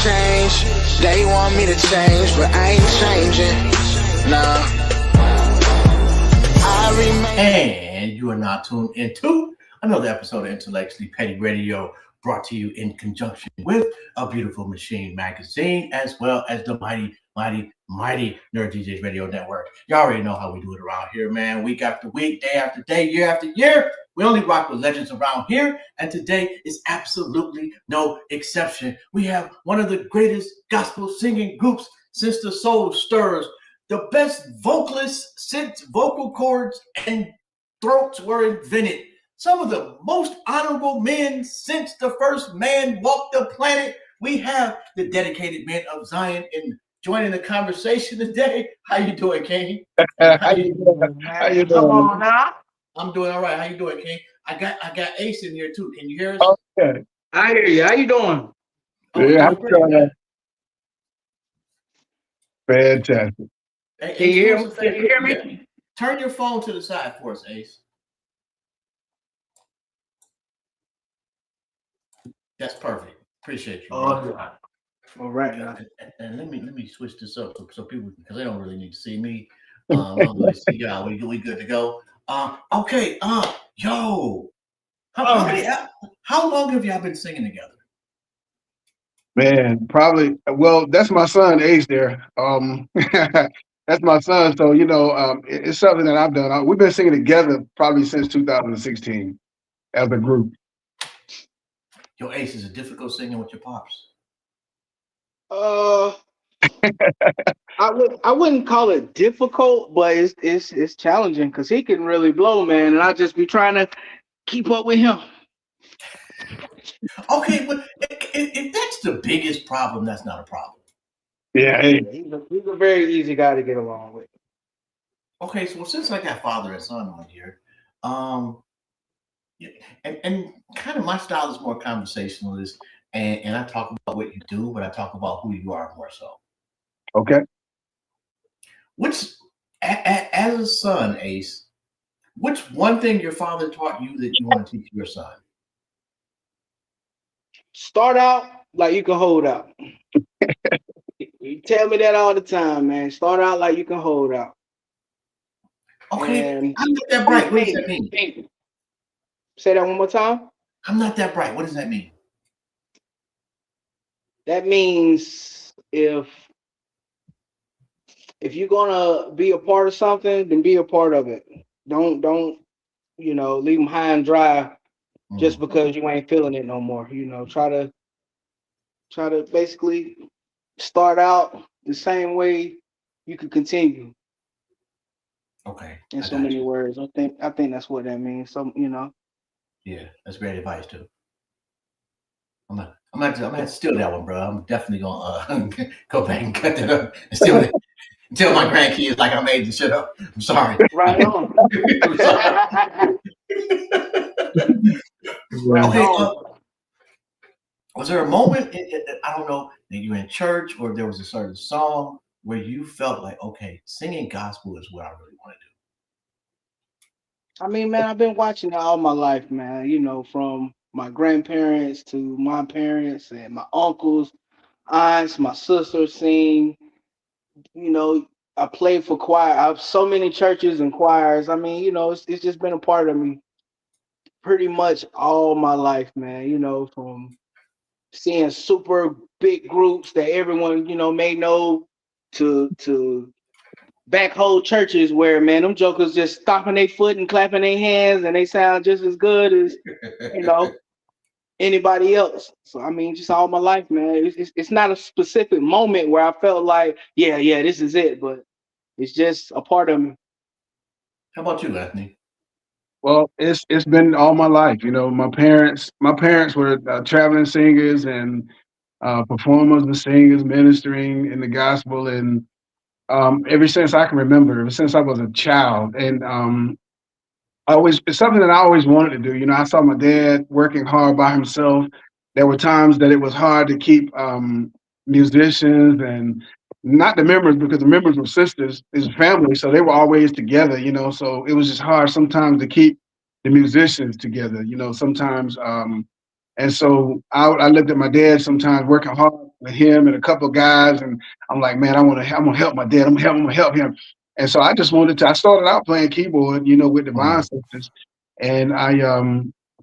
change. They want me to change, but I ain't changing. Nah. I remain. And you are now tuned into another episode of Intellectually Petty Radio, brought to you in conjunction with A Beautiful Machine magazine, as well as the mighty Nerd DJs Radio Network. Y'all already know how we do it around here, man. Week after week, day after day, year after year. We only rock with legends around here, and today is absolutely no exception. We have one of the greatest gospel singing groups since the soul stirs, the best vocalists since vocal cords and throats were invented, some of the most honorable men since the first man walked the planet. We have the dedicated men of Zion in joining the conversation today. How you doing, King? How you doing? How you doing? Come on now. I'm doing all right. How you doing, King? I got Ace in here too. Can you hear us? Okay. I hear you. How you doing? Yeah, how you doing? Fantastic. Hey, Can you Ace, hear me? Yeah. Turn your phone to the side for us, Ace. That's perfect. Appreciate you. Oh, all right. And let me switch this up so people, because they don't really need to see me. I don't really see y'all. We good to go. Okay. Yo. How long have y'all been singing together? Man, probably. Well, that's my son Ace there. That's my son. So it's something that I've done. We've been singing together probably since 2016 as a group. Yo, Ace, is it difficult singing with your pops? I wouldn't call it difficult, but it's challenging because he can really blow, man, and I just be trying to keep up with him. Okay, but if that's the biggest problem, that's not a problem. Yeah, hey. He's a very easy guy to get along with. Okay, so since I got father and son on here, and kind of my style is more conversationalist, and I talk about what you do, but I talk about who you are more so. Okay. As a son, Ace, what's one thing your father taught you that you want to teach your son? Start out like you can hold out. You tell me that all the time, man. Start out like you can hold out. Okay, And I'm not that bright. What does that mean? Say that one more time. I'm not that bright. What does that mean? That means if you're gonna be a part of something, then be a part of it. Don't leave them high and dry just because you ain't feeling it no more. Try to basically start out the same way you could continue. Okay. In so many words. I think that's what that means. So, Yeah, that's great advice too. I'm gonna steal that one, bro. I'm definitely gonna go back and cut that up and steal it. Tell my grandkids like I made the shit up. I'm sorry. Right on. I'm sorry. Okay. Was there a moment, I don't know, that you were in church or if there was a certain song where you felt like, okay, singing gospel is what I really want to do? I mean, man, I've been watching it all my life, man. From my grandparents to my parents and my uncles, aunts, my sisters sing. I played for choir. I have so many churches and choirs. I mean, it's just been a part of me pretty much all my life, man. From seeing super big groups that everyone, may know to back whole churches where, man, them jokers just stomping their foot and clapping their hands and they sound just as good as, anybody else. So, I mean, just all my life, man. It's not a specific moment where I felt like, yeah, this is it, but it's just a part of me. How about you, Anthony? Well, it's been all my life. My parents were traveling singers and performers and singers ministering in the gospel, and ever since I can remember, ever since I was a child, and it's something that I always wanted to do. I saw my dad working hard by himself. There were times that it was hard to keep musicians and not the members, because the members were sisters, his family, so they were always together, so it was just hard sometimes to keep the musicians together, sometimes And so I looked at my dad sometimes working hard with him and a couple of guys, and I'm like, man, I'm gonna help my dad. I'm gonna help him. And so I just wanted to. I started out playing keyboard, with the Vine Mhm. Sisters, and I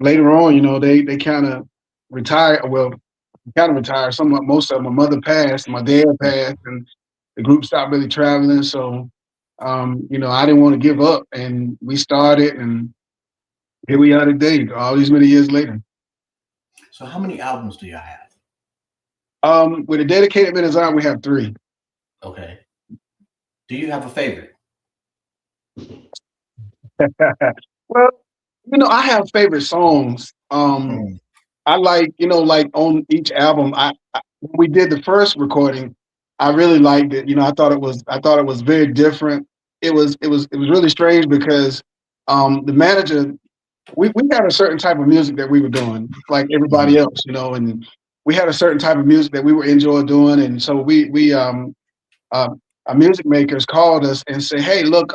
later on, they kind of retired. Well, kind of retired. Most of them. My mother passed, my dad passed, and the group stopped really traveling. So, I didn't want to give up, and we started, and here we are today, all these many years later. So how many albums do y'all have? With a dedicated Minazan, we have 3. Okay. Do you have a favorite? Well, I have favorite songs. Mm. I like, like on each album. When we did the first recording, I really liked it. I thought it was very different. It was really strange because the manager, we had a certain type of music that we were doing, like everybody Mhm. else, and we had a certain type of music that we were enjoy doing, and so uh, our music makers called us and said, "Hey, look,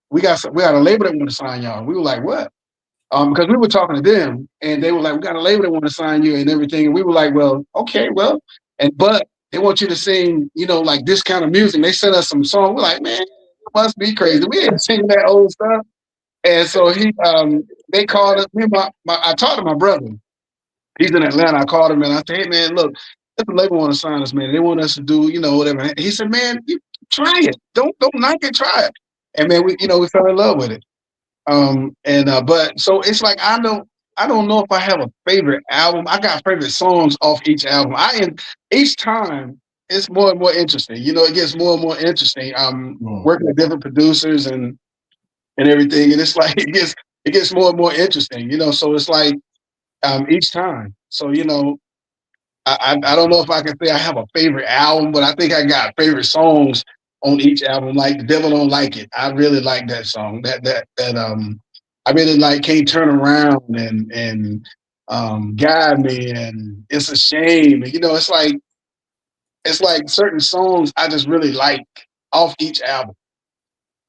we got a label that want to sign y'all." We were like, "What?" Because we were talking to them, and they were like, "We got a label that want to sign you and everything." And we were like, "Well, okay, well," but they want you to sing, like this kind of music. They sent us some song. We're like, "Man, it must be crazy. We ain't singing that old stuff." And so they called us. I talked to my brother. He's in Atlanta. I called him and I said, "Hey, man, look, if the label want to sign us, man, they want us to do, whatever." And he said, "Man, you try it. Don't knock it. Try it." And man, we fell in love with it. But so it's like I don't know if I have a favorite album. I got favorite songs off each album. Each time it's more and more interesting. It gets more and more interesting. Mm. Working with different producers and everything, and it's like it gets more and more interesting. So it's like each time. So I don't know if I can say I have a favorite album, but I think I got favorite songs on each album. Like "The Devil Don't Like It," I really like that song. I really like "Can't Turn Around" and "Guide Me" and "It's a Shame." And, it's like certain songs I just really like off each album.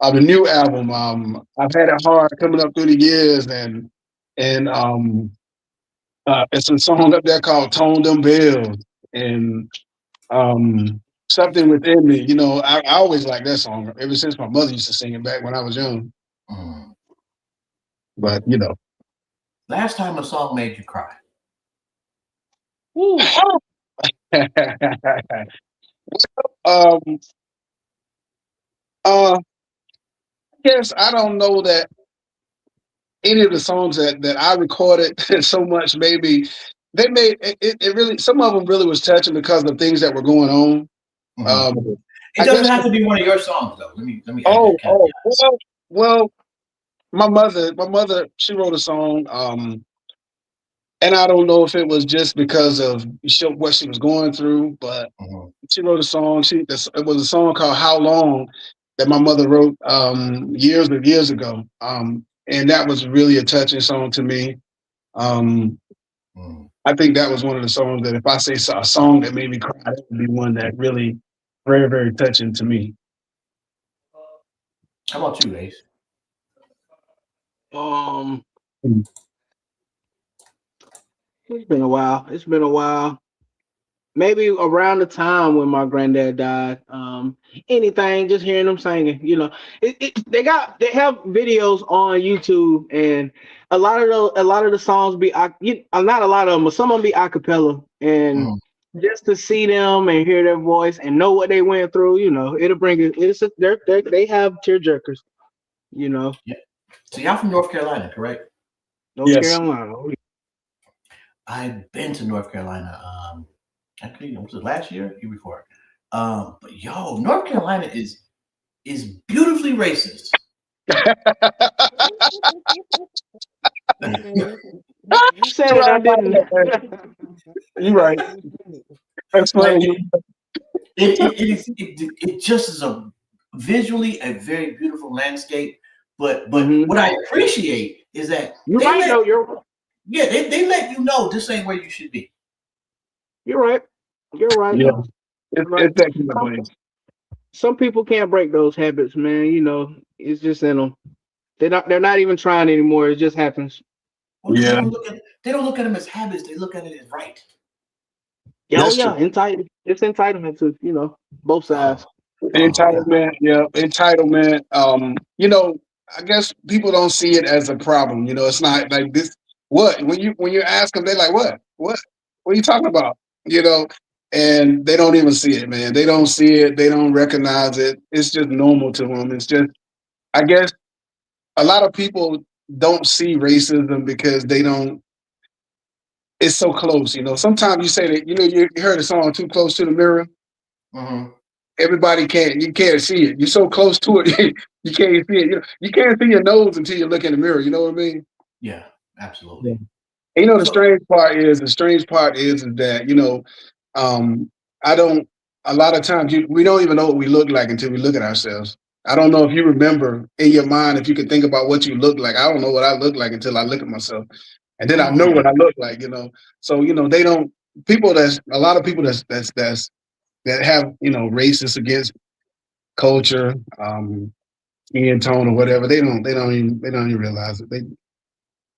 The new album, I've had it hard coming up through the years, and it's a song up there called "Tone Them Bells," and "Something Within Me." I always like that song ever since my mother used to sing it back when I was young. Mm. But Last time a song made you cry. Woo. um, uh, yes, I don't know that any of the songs that I recorded so much. Maybe they made it really. Some of them really was touching because of things that were going on. Mhm. Um, It I doesn't guess. have to be one of your songs though. Let me add Oh, that caveat. oh, well, my mother, she wrote a song. And I don't know if it was just because of what she was going through, but Mhm. she wrote a song. It was a song called "How Long" that my mother wrote years ago, and that was really a touching song to me. Um, Mm. I think that was one of the songs that if I say a song that made me cry, that would be one that really very very touching to me. How about you, Ace? Um, Mm. it's been a while. It's been a while. Maybe around the time when my granddad died. Anything, just hearing them singing. They have videos on YouTube, and a lot of the songs not a lot of them, but some of them be a cappella, and Mm. just to see them and hear their voice and know what they went through, it'll bring it. They have tear jerkers. Yeah. So y'all from North Carolina, correct? North Yes. Carolina. I've been to North Carolina. Actually, was it last year? Year before? But yo, North Carolina is beautifully racist. You said You're it, right I about didn't. that, man. You're right. That's Like funny. it just is a visually a very beautiful landscape. But Hmm. what I appreciate is that You're they right let though. they let you know this ain't where you should be. You're right. You're right. Yeah, You're right. it's that kind of Some place. some people can't break those habits, man. It's just in them. They're not even trying anymore. It just happens. Well, 'cause Yeah. they don't look at them as habits. They look at it as right. Yeah, oh That's yeah, true. it's entitlement to both sides. Oh, Entitlement, yeah, entitlement. I guess people don't see it as a problem. It's not like this. What when you ask them, they're like, what are you talking about? You know, and they don't even see it, man. They don't see it. They don't recognize it. It's just normal to them. It's just, I guess, a lot of people don't see racism because they don't. It's so close. Sometimes you say that. You heard the song "Too Close to the Mirror." hmm Everybody you can't see it. You're so close to it, you can't see it. You can't see your nose until you look in the mirror. You know what I mean? yeah, Yeah. absolutely. And the So, strange part is that I don't. A lot of times we don't even know what we look like until we look at ourselves. I don't know if you remember in your mind if you could think about what you look like. I don't know what I look like until I look at myself, and then I know what I look like. So they don't. People that's a lot of people that have racist against culture, skin tone or whatever. They don't even realize it.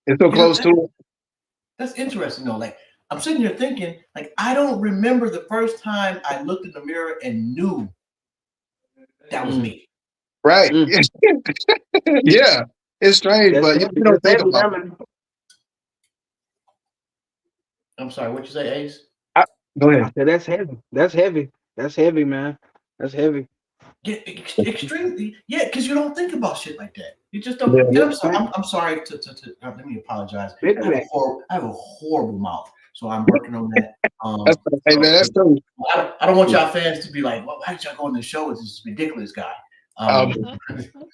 It's so close to that, it. that's interesting though. Like I'm sitting here thinking, like I don't remember the first time I looked in the mirror and knew that was Mm, me. Right. mm. Yeah. It's strange, That's but heavy. you That's don't think heavy, about that it. man. I'm sorry, what you say, Ace? Go I ahead. said that's heavy. That's heavy. That's heavy, man. That's heavy. Yeah, extremely. Yeah, because you don't think about shit like that. You just don't. Yeah. And Big fact. I'm sorry let me apologize. Big fact. I have a horrible mouth, so I'm working on that. That's hey man, So that's true. I don't want y'all fans to be like, well, why did y'all go on the show with this ridiculous guy? Um,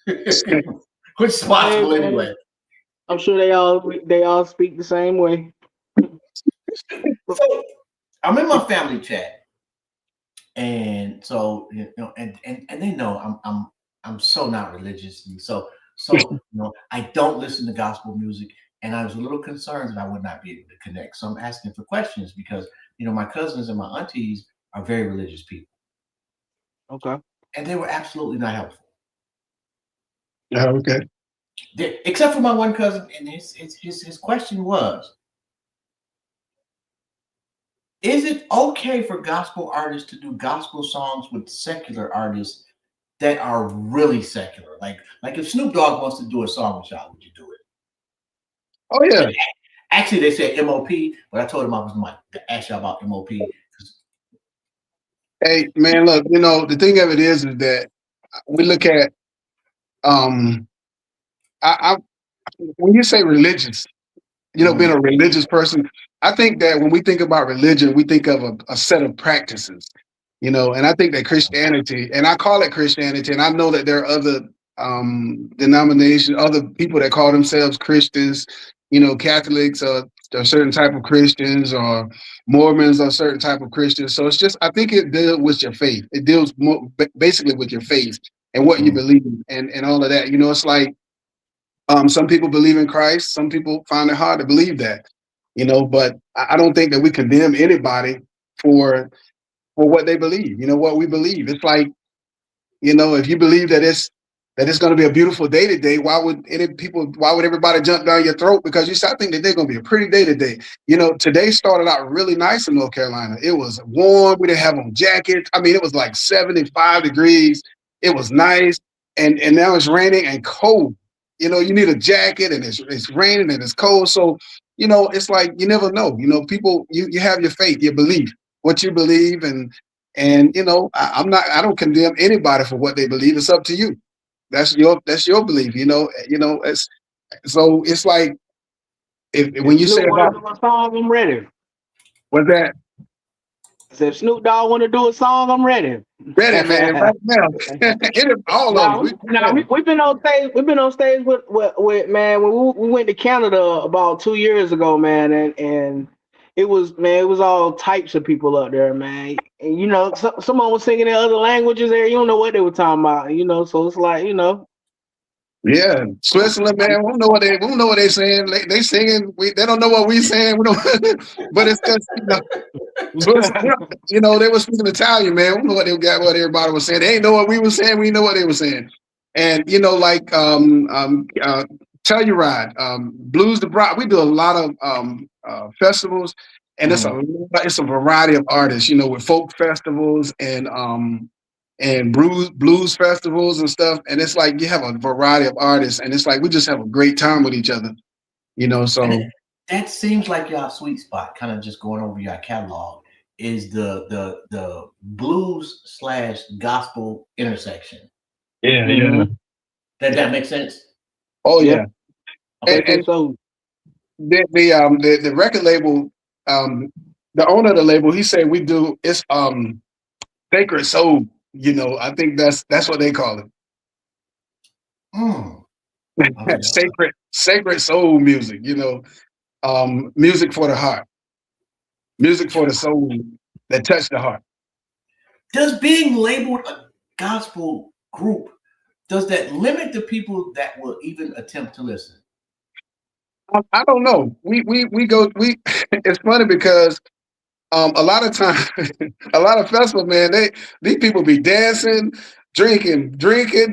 Which is Hey, possible man. anyway. I'm sure they all speak the same way. So I'm in my family chat, and so and they know I'm so not religious, and so I don't listen to gospel music, and I was a little concerned that I would not be able to connect. So I'm asking for questions because my cousins and my aunties are very religious people, Okay. and they were absolutely not helpful. yeah, okay. Except for my one cousin, and his question was, is it okay for gospel artists to do gospel songs with secular artists that are really secular? Like if Snoop Dogg wants to do a song with y'all, would you do it? Oh yeah. And actually, they said MOP, but I told him I was going to ask y'all about MOP. Hey man, look, the thing of it is that we look at I when you say religious, being Mhm. a religious person, I think that when we think about religion, we think of a set of practices, and I think that Christianity, and I call it Christianity, and I know that there are other denominations, other people that call themselves Christians, Catholics are a certain type of Christians, or Mormons are a certain type of Christians. So it's just, I think it deals with your faith. It deals basically with your faith and what you Mhm. believe and all of that. It's like, some people believe in Christ. Some people find it hard to believe that, but I don't think that we condemn anybody for what they believe. What we believe. It's like, if you believe that it's going to be a beautiful day today, why would everybody jump down your throat because you start thinking that they're going to be a pretty day today? Today started out really nice in North Carolina. It was warm. We didn't have on jackets. I mean, it was like 75 degrees. It was nice. And now it's raining and cold. You need a jacket and it's raining and it's cold. So, it's like you never know. People, you have your faith, your belief, what you believe, and I don't condemn anybody for what they believe. It's up to you. That's your belief. It's so it's like when If you say Snoop want about to do a song, I'm ready. what's that, So if Snoop Dogg want to do a song, I'm ready. ready, man, right now, all of them. We've been on stage. We've been on stage with man. When we went to Canada about 2 years ago, man, and it was all types of people up there, man. And someone was singing in other languages there. You don't know what they were talking about, So it's like Yeah, Switzerland, man. We don't know what they saying. They singing. They don't know what we saying. We don't, but it's just Switzerland, they were speaking Italian, man. We don't know what everybody was saying. They ain't know what we were saying. We know what they were saying. And like Telluride, Blues the Bride. We do a lot of festivals, and it's a variety of artists. You know, with folk festivals and blues festivals and stuff. And it's like you have a variety of artists, and it's like we just have a great time with each other. You know, so And that seems like your sweet spot. Kind of just going over your catalog is the blues slash gospel intersection. yeah, yeah. That makes sense. Oh yeah. Okay, And the record label, the owner of the label, he said we do it's sacred soul. You know, I think that's what they call it. Okay. Sacred soul music. You know, music for the heart, music for the soul that touch the heart. Does being labeled a gospel group, does that limit the people that will even attempt to listen? I don't know. We go. It's funny because a lot of time, a lot of festivals, man, these people be dancing, drinking,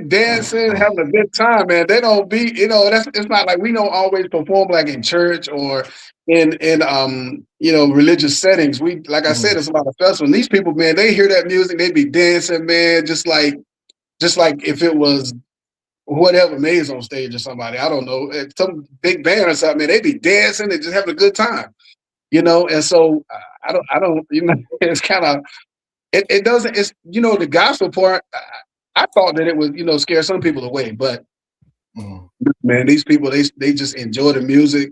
dancing, having a good time, man. They don't be, you know, it's not like we don't always perform like in church or in you know, religious settings. We, like I said, it's a lot of festivals. And these people, man, they hear that music, they be dancing, man, just like if it was whatever Maze on stage or somebody, I don't know, some big band or something, man, they be dancing and just having a good time. You know, and so I don't, you know, it's kind of, it doesn't, it's, you know, the gospel part, I thought that it would, you know, scare some people away, but man, these people, they just enjoy the music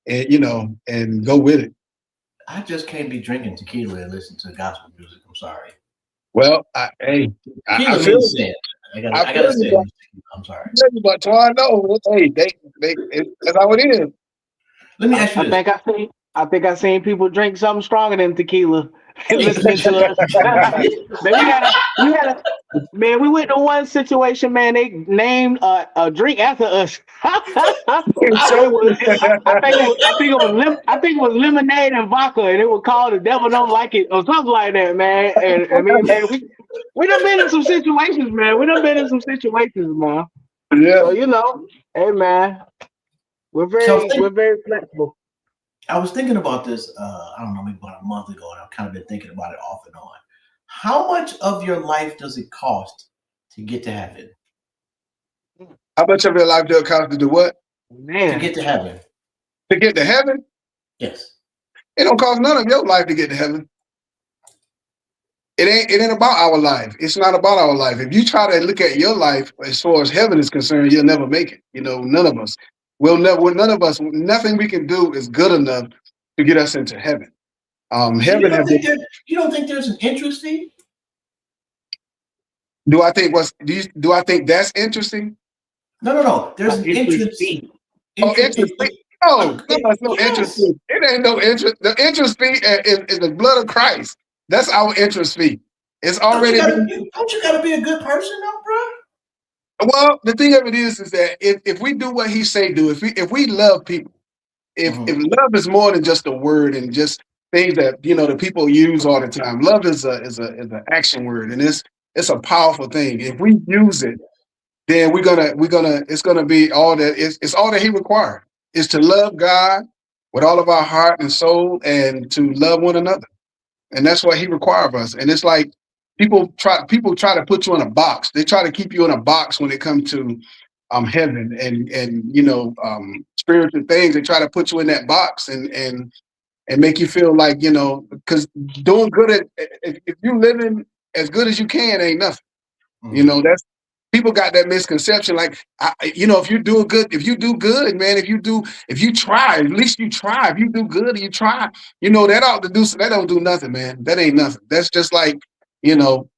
and, you know, and go with it. I just can't be drinking tequila and listen to gospel music. I'm sorry. Well, hey, I feel it. I gotta say, I'm sorry. But Twan, no, hey, that's how it is. Let me ask you this. I think I seen people drink something stronger than tequila listening to us. Man, we went to one situation, man. They named a drink after us. I think it was lemonade and vodka, and it was called "The Devil Don't Like It" or something like that, man. And I mean, man, we done been in some situations, man. Yeah. So you know, hey, man, we're very flexible. I was thinking about this, I don't know, maybe about a month ago, and I've kind of been thinking about it off and on. How much of your life does it cost to get to heaven? How much of your life does it cost to do what? Man. To get to heaven. To get to heaven? Yes. It don't cost none of your life to get to heaven. It ain't about our life. It's not about our life. If you try to look at your life as far as heaven is concerned, you'll never make it. You know, none of us. None of us, nothing we can do is good enough to get us into heaven. Heaven. You don't think there's an entrance fee? Do I think that's interesting? No. There's an entrance fee. Entrance fee. No, there's no entrance fee. It ain't no interest. The entrance fee is the blood of Christ. That's our entrance fee. It's already. Don't you gotta be a good person, though, bro? Well, the thing of it is that if we do what he say do, if we love people, if love is more than just a word and just things that, you know, the people use all the time. Love is an action word, and it's a powerful thing. If we use it, then it's gonna be all that. It's all that he required is to love God with all of our heart and soul, and to love one another, and that's what he requires of us. And it's like. People try to put you in a box. They try to keep you in a box when it comes to heaven and you know, spiritual things. They try to put you in that box and make you feel like, you know, because doing good if you living as good as you can ain't nothing. You know, that's people got that misconception. Like, you know, if you do good, man, if you try, at least you try. If you do good and you try, you know, that don't do nothing, man. That ain't nothing. That's just like. You know,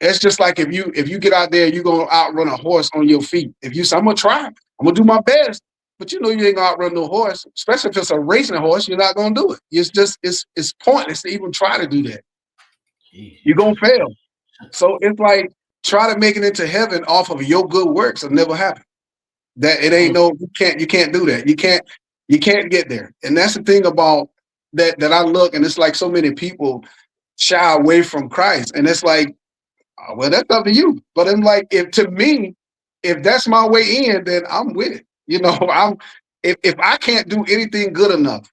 it's just like if you get out there, you're gonna outrun a horse on your feet. If you say, I'm gonna try, I'm gonna do my best, but you know you ain't gonna outrun no horse, especially if it's a racing horse, you're not gonna do it. It's pointless to even try to do that. You're gonna fail. So it's like try to make it into heaven off of your good works. It'll never happen. That it ain't you can't do that. You can't get there. And that's the thing about that I look, and it's like so many people shy away from Christ, and it's like, well, that's up to you. But I'm like, if that's my way in, then I'm with it. You know, if I can't do anything good enough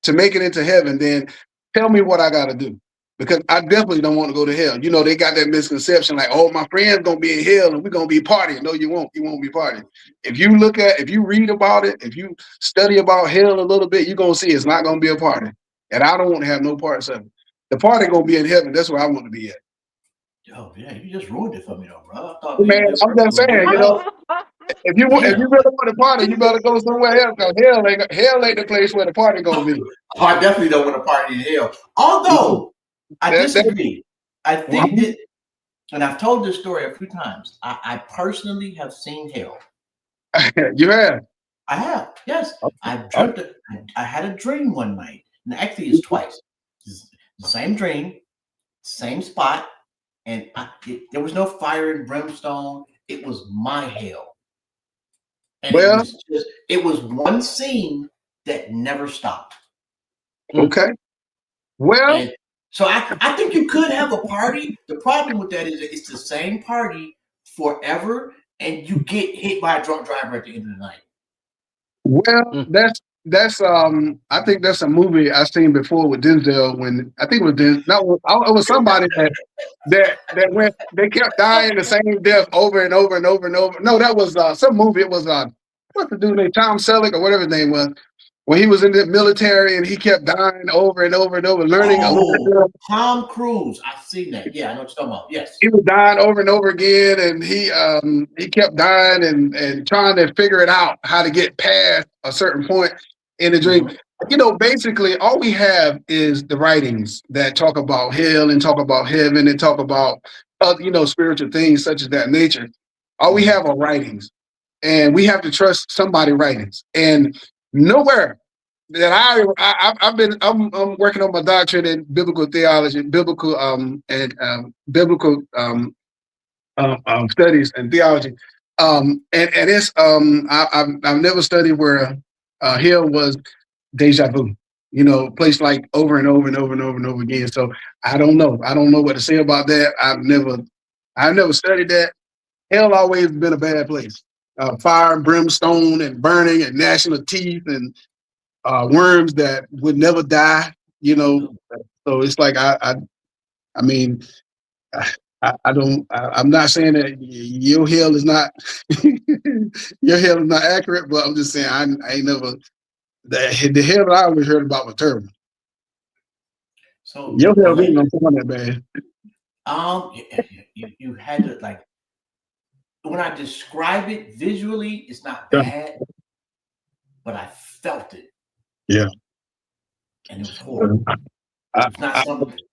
to make it into heaven, then tell me what I got to do. Because I definitely don't want to go to hell. You know, they got that misconception like, oh, my friend's gonna be in hell and we're gonna be partying. No, you won't. You won't be partying. If you read about it, if you study about hell a little bit, you're gonna see it's not gonna be a party. And I don't want to have no parts of it. The party gonna be in heaven. That's where I want to be at. Oh yeah, you just ruined it for me though, bro. I thought Man, I'm just saying, you know, if you really want to party, you better go somewhere else. Cause hell ain't the place where the party gonna be. Oh, I definitely don't want to party in hell. Although I disagree. I think that, and I've told this story a few times. I personally have seen hell. You have? I have, yes. I dreamt it. I had a dream one night, and actually it's twice. It's the same dream, same spot, and there was no fire and brimstone. It was my hell. And it was one scene that never stopped. Okay. Well, and so I think you could have a party. The problem with that is it's the same party forever, and you get hit by a drunk driver at the end of the night. Well, that's I think that's a movie I've seen before with Denzel. When I think it was Denzel. No, it was somebody that went. They kept dying the same death over and over and over and over. No, that was some movie. It was what's the dude named Tom Selleck or whatever his name was. When he was in the military and he kept dying over and over and over, learning a little bit. Tom Cruise, I've seen that. Yeah, I know what you're talking about. Yes, he was dying over and over again, and he kept dying and trying to figure it out how to get past a certain point in the dream. Mm-hmm. You know, basically, all we have is the writings that talk about hell and talk about heaven and talk about spiritual things such as that nature. All we have are writings, and we have to trust somebody's writings. And nowhere that I'm working on my doctorate in biblical theology, biblical studies and theology, and it's I've never studied where hell was deja vu, place like over and over and over and over and over again. So I don't know what to say about that. I've never studied that. Hell always been a bad place. Fire and brimstone and burning and gnashing of teeth and worms that would never die, So it's like I'm not saying that your hell is not your hell is not accurate, but I'm just saying I ain't never the hell that I always heard about was terrible. So your hell ain't gonna sound that bad. You had to when I describe it visually, it's not bad, but I felt it. Yeah. And it was horrible. It's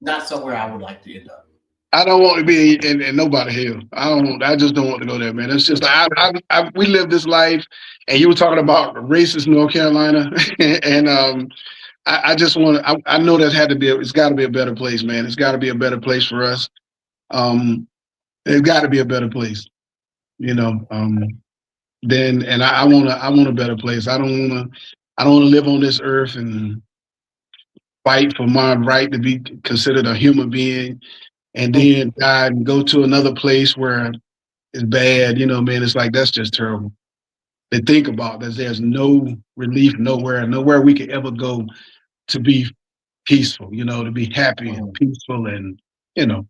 not somewhere I would like to end up. I don't want to be in nobody's hell. I just don't want to go there, man. It's just we live this life, and you were talking about racist North Carolina, and I just want to. I know it's got to be a better place, man. It's got to be a better place for us. It's got to be a better place, Then I want a better place. I don't want to live on this earth and fight for my right to be considered a human being, and then die and go to another place where it's bad. Man, it's like that's just terrible to think about. That there's no relief nowhere we could ever go to be peaceful. To be happy and peaceful, and Let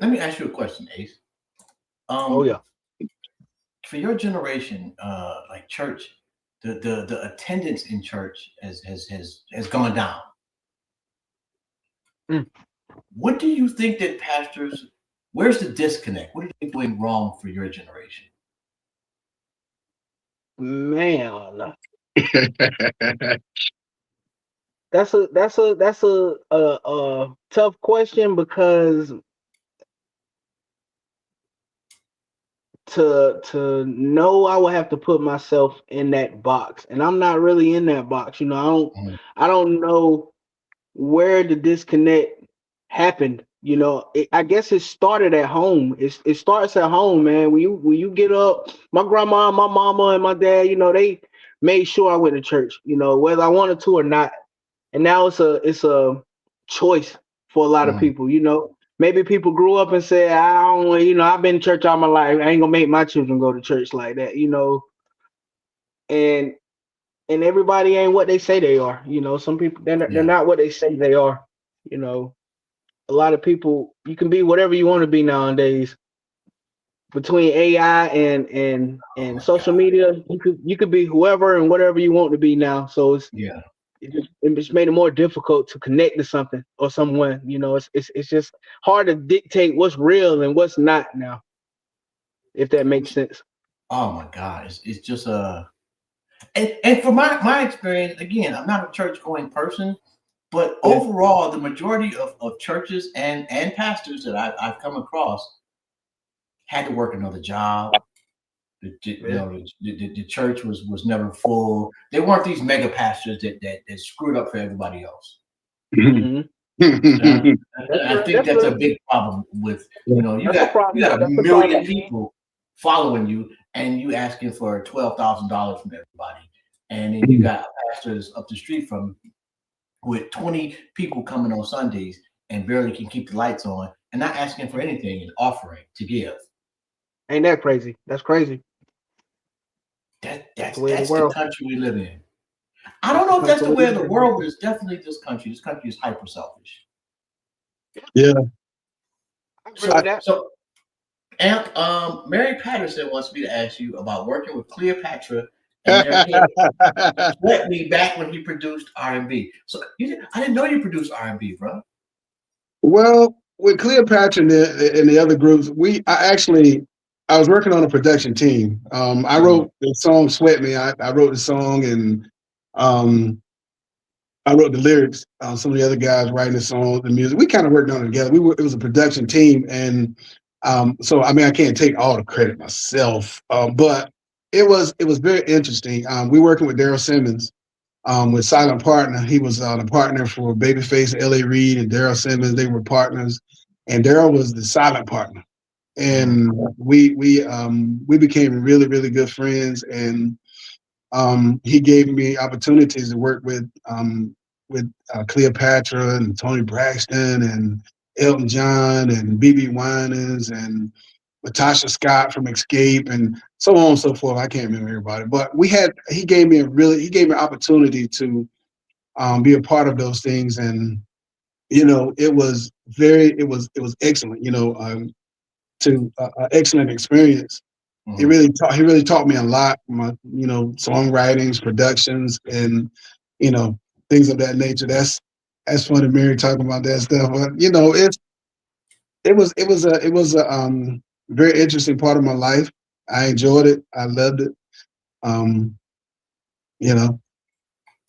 me ask you a question, Ace. For your generation, like church, the attendance in church has gone down. What do you think that pastors? Where's the disconnect? What are you doing wrong for your generation? Man, that's a tough question, because to know, I would have to put myself in that box, and I'm not really in that box. I don't know where the disconnect happened. I guess it started at home. It starts at home, man. When you get up, my grandma, my mama, and my dad, they made sure I went to church, whether I wanted to or not. And now it's a choice for a lot of people, maybe people grew up and said, I don't want, I've been in church all my life. I ain't gonna make my children go to church like that, and everybody ain't what they say they are. Some people they're not what they say they are. A lot of people, you can be whatever you want to be nowadays. Between AI and social media, you could be whoever and whatever you want to be now. So it's made it more difficult to connect to something or someone. It's just hard to dictate what's real and what's not now, if that makes sense. Oh my God, it's just and from my experience, again, I'm not a church going person, but overall, the majority of churches and pastors that I've come across had to work another job. The church was never full. They weren't these mega pastors that screwed up for everybody else. Mm-hmm. I think that's a big problem with you got a million people following you, and you asking for $12,000 from everybody, and then you got pastors up the street from with 20 people coming on Sundays and barely can keep the lights on and not asking for anything and offering to give. Ain't that crazy? That's crazy. That's the country we live in. I don't know if that's the way of the world, but it's definitely this country. This country is hyper selfish. Yeah. So Mary Patterson wants me to ask you about working with Cleopatra and let me back when he produced R&B. So I didn't know you produced R&B, bro. Well, with Cleopatra and the other groups, I was working on a production team. I wrote the song "Sweat Me." I wrote the song, and I wrote the lyrics. Some of the other guys writing the song, the music. We kind of worked on it together. It was a production team, and so I mean, I can't take all the credit myself, but it was very interesting. We working with Daryl Simmons, with Silent Partner. He was the partner for Babyface, L.A. Reid, and Daryl Simmons. They were partners, and Daryl was the silent partner. And we became really, really good friends, and he gave me opportunities to work with Cleopatra and Tony Braxton and Elton John and B.B. Winans and Natasha Scott from Escape and so on and so forth. I can't remember everybody, but he gave me an opportunity to be a part of those things, and it was excellent. Excellent experience. He really taught me a lot. My songwritings, productions, and things of that nature. That's funny, Mary, talking about that stuff. But it was a very interesting part of my life. I enjoyed it. I loved it.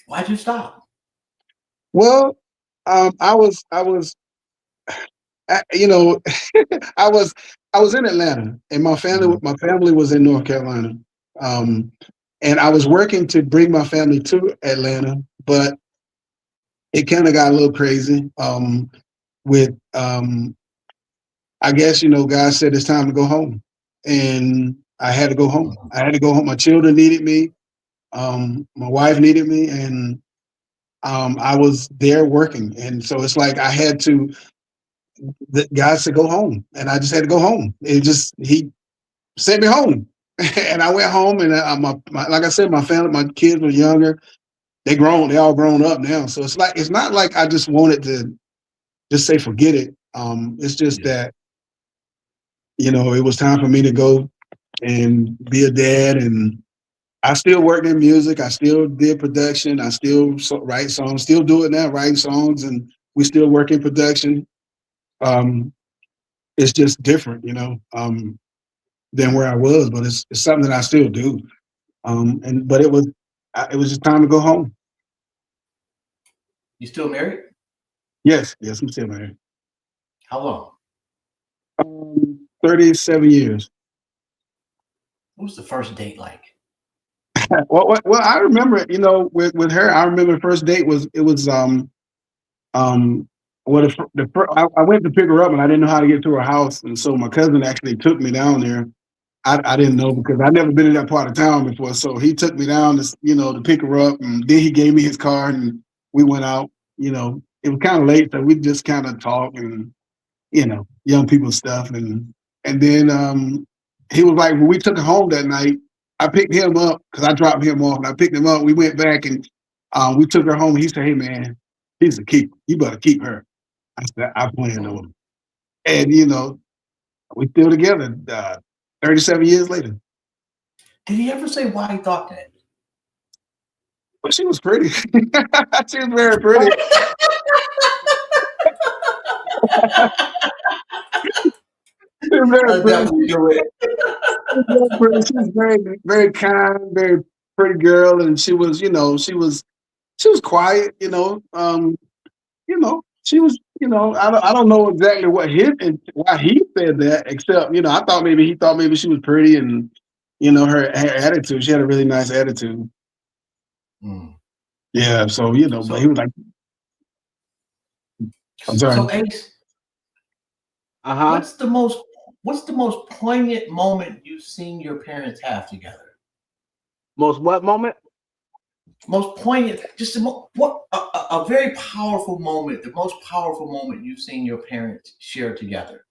Why'd you stop? Well, I was I was in Atlanta, and my family was in North Carolina, and I was working to bring my family to Atlanta, but it kind of got a little crazy. With I guess God said it's time to go home, and I had to go home. My children needed me, my wife needed me, and I was there working, and so it's like I had to. The guy said go home, and I just had to go home. He sent me home, and I went home, and like I said, my family, my kids were younger. They all grown up now. So it's not like I just wanted to just say forget it. It's just that it was time for me to go and be a dad, and I still worked in music. I still did production. I still write songs. Still do it now, writing songs, and we still work in production. It's just different, than where I was, but it's something that I still do. But it was just time to go home. You still married? Yes, I'm still married. How long? 37 years. What was the first date like? Well, I remember, with her, I remember the first date I went to pick her up, and I didn't know how to get to her house, and so my cousin actually took me down there. I didn't know because I'd never been in that part of town before, so he took me down to pick her up, and then he gave me his car, and we went out. It was kind of late, so we just kind of talked, and young people stuff. And then he was like, when we took her home that night, I picked him up because I dropped him off and I picked him up. We went back and we took her home. He said, "Hey man, he's a keeper. You better keep her." I said, "I plan on it." And we still together 37 years later. Did he ever say why he thought that? But she was pretty. She was very pretty. She was very pretty. She was very, very kind, very pretty girl, and she was, she was quiet. She was, I don't know exactly why he said that, except, I thought maybe he thought maybe she was pretty and, her attitude. She had a really nice attitude. Mm. Yeah, so but he was like, I'm sorry. So Ace, what's the most poignant moment you've seen your parents have together? Most what moment? Most poignant, just a very powerful moment. The most powerful moment you've seen your parents share together.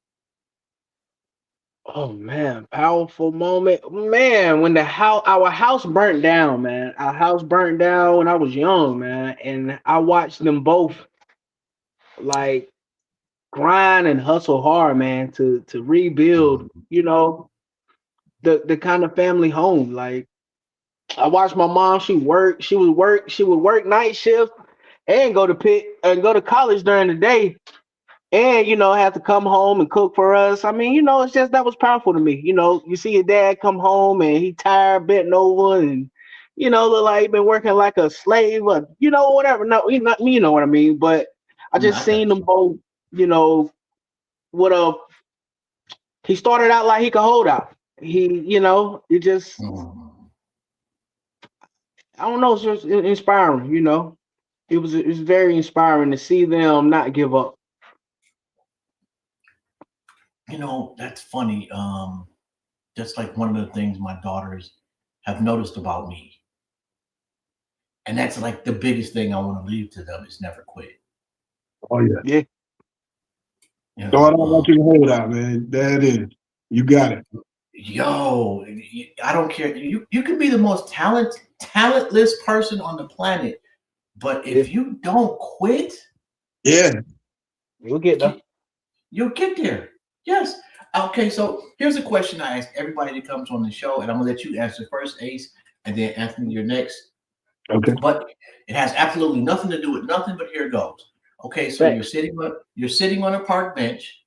Oh man, powerful moment. Man, when our house burnt down, man. Our house burnt down when I was young, man. And I watched them both like grind and hustle hard, man, to rebuild, the kind of family home. Like I watched my mom, she would work night shift and go to college during the day. And have to come home and cook for us. I mean, it's just that was powerful to me. You see your dad come home and he tired, bent over, and look like he been working like a slave, or whatever. No, you know what I mean. But I just seen them both. What he started out like he could hold out. It just I don't know. It's just inspiring. It was very inspiring to see them not give up. That's funny. Just like one of the things my daughters have noticed about me. And that's like the biggest thing I want to leave to them is never quit. Oh, yeah. Yeah. So I don't want you to hold out, man. That is. You got it. Yo, I don't care. You can be the most talentless person on the planet. But if you don't quit, you'll get there. You'll get there. Yes. Okay, so here's a question I ask everybody that comes on the show, and I'm gonna let you answer first, Ace, and then Anthony, you're next. Okay. But it has absolutely nothing to do with nothing, but here it goes. Okay, so you're sitting on a park bench,